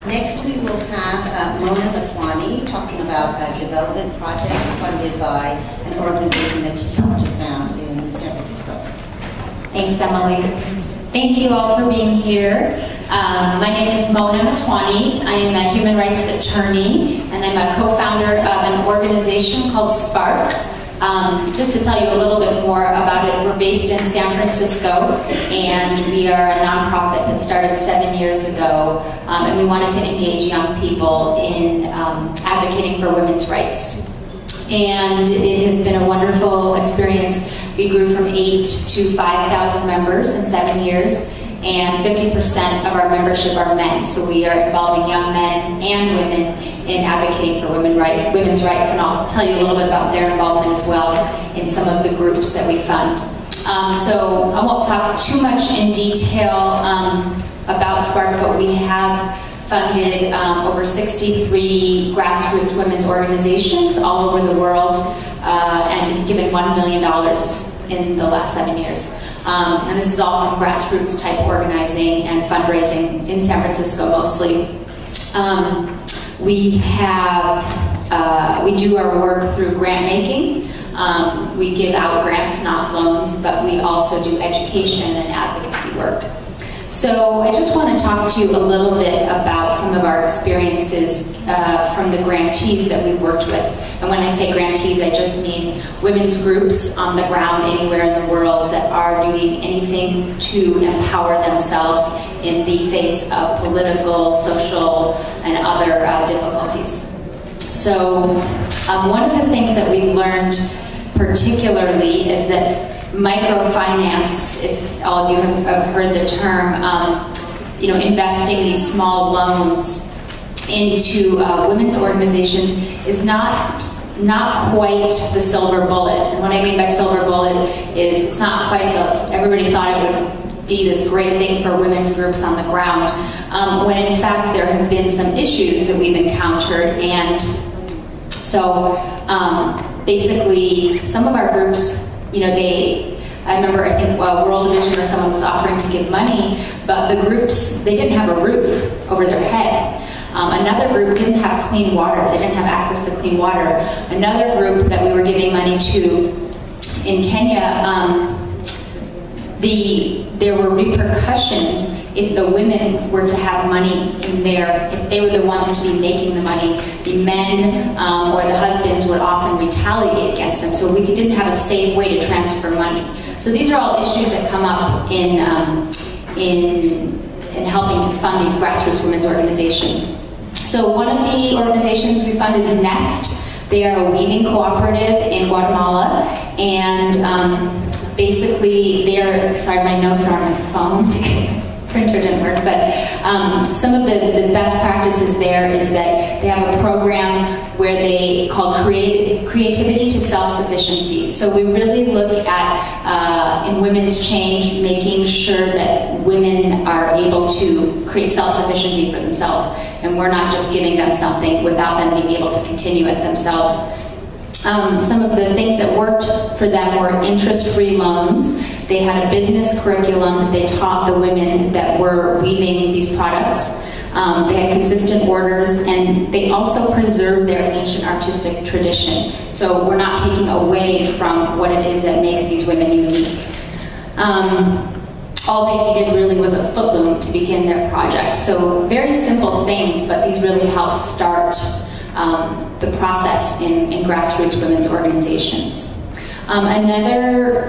Next, we will have Motwani talking about a development project funded by an organization that she helped to found in San Francisco. Thanks, Emily. Thank you all for being here. My name is Motwani. I am a human rights attorney, and I'm a co-founder of an organization called Spark. Just to tell you a little bit more about it, we're based in San Francisco, and we are a nonprofit that started 7 years ago, and we wanted to engage young people in advocating for women's rights. And it has been a wonderful experience. We grew from 8 to 5,000 members in 7 years, and 50% of our membership are men. So we are involving young men and women in advocating for women's rights, and I'll tell you a little bit about their involvement as well in some of the groups that we fund. So I won't talk too much in detail about Spark, but we have funded over 63 grassroots women's organizations all over the world, and given $1 million in the last 7 years. And this is all from grassroots type organizing and fundraising in San Francisco mostly. We do our work through grant making. We give out grants, not loans, but we also do education and advocacy work. So I just want to talk to you a little bit about some of our experiences from the grantees that we've worked with. And when I say grantees, I just mean women's groups on the ground anywhere in the world that are doing anything to empower themselves in the face of political, social, and other difficulties. So one of the things that we've learned particularly is that microfinance, if all of you have heard the term, investing these small loans into women's organizations is not quite the silver bullet. And what I mean by silver bullet is it's not quite everybody thought it would be this great thing for women's groups on the ground, when in fact there have been some issues that we've encountered. And so basically some of our groups, I remember, I think World Vision or someone was offering to give money, but the groups, they didn't have a roof over their head. Another group didn't have clean water. They didn't have access to clean water. Another group that we were giving money to in Kenya, there were repercussions if the women were to have money in there, if they were the ones to be making the money, the men or the husbands would often retaliate against them. So we didn't have a safe way to transfer money. So these are all issues that come up in helping to fund these grassroots women's organizations. So one of the organizations we fund is Nest. They are a weaving cooperative in Guatemala, and basically sorry, my notes are on my phone because printer didn't work, but some of the best practices there is that they have a program where they call creativity to self-sufficiency. So we really look at, in women's change, making sure that women are able to create self-sufficiency for themselves, and we're not just giving them something without them being able to continue it themselves. Some of the things that worked for them were interest-free loans. They had a business curriculum that they taught the women that were weaving these products. They had consistent orders, and they also preserved their ancient artistic tradition. So we're not taking away from what it is that makes these women unique. All they needed really was a foot loom to begin their project. So very simple things, but these really help start the process in grassroots women's organizations. Another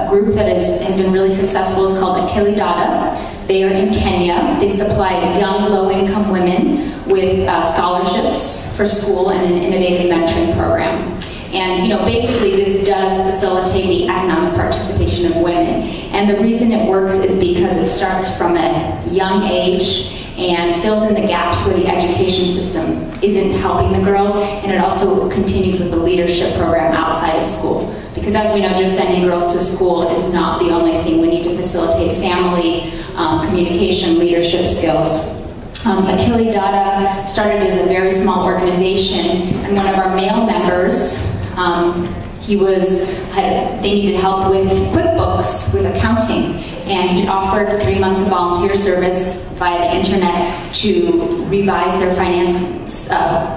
group that has been really successful is called Akili Dada. They are in Kenya. They supply young, low-income women with scholarships for school and an innovative mentoring program. And basically this does facilitate the economic participation of women. And the reason it works is because it starts from a young age and fills in the gaps where the education system isn't helping the girls, and it also continues with the leadership program outside of school. Because as we know, just sending girls to school is not the only thing. We need to facilitate family, communication, leadership skills. Akili Dada started as a very small organization, and one of our male members, They needed help with QuickBooks, with accounting, and he offered 3 months of volunteer service via the internet to revise their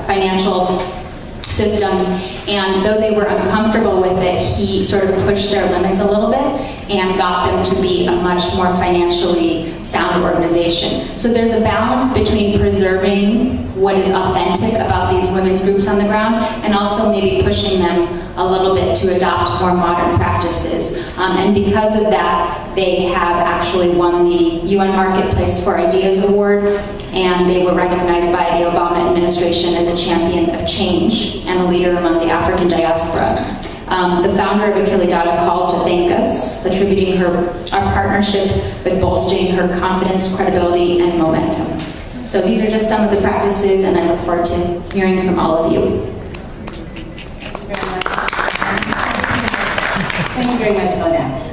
financial systems. And though they were uncomfortable with it, he sort of pushed their limits a little bit and got them to be a much more financially sound organization. So there's a balance between preserving what is authentic about these women's groups on the ground and also maybe pushing them a little bit to adopt more modern practices. And because of that, they have actually won the UN Marketplace for Ideas Award, and they were recognized by the Obama administration as a champion of change and a leader among the African diaspora. The founder of Akilidada called to thank us, attributing our partnership with bolstering her confidence, credibility, and momentum. So these are just some of the practices, and I look forward to hearing from all of you. Thank you very much, Mona.